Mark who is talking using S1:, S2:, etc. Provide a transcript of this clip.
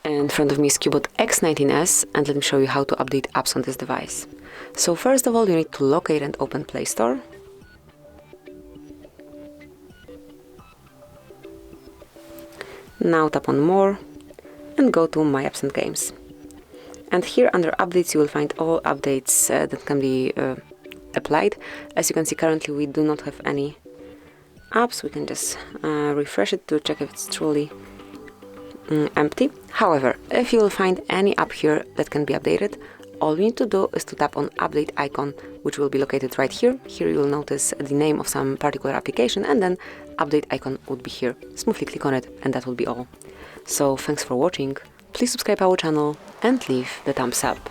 S1: In front of me is CUBOT X19 S, and let me show you how to update apps on this device. So first of all, you need to locate and open Play Store. Now tap on More and go to My Apps and Games. And here under Updates you will find all updates that can be applied. As you can see, currently we do not have any apps. We can just refresh it to check if it's truly empty. However, if you will find any app here that can be updated, all you need to do is to tap on Update icon, which will be located right here. Here you will notice the name of some particular application, and then Update icon would be here. Smoothly click on it, and that will be all. So thanks for watching. Please subscribe our channel and leave the thumbs up.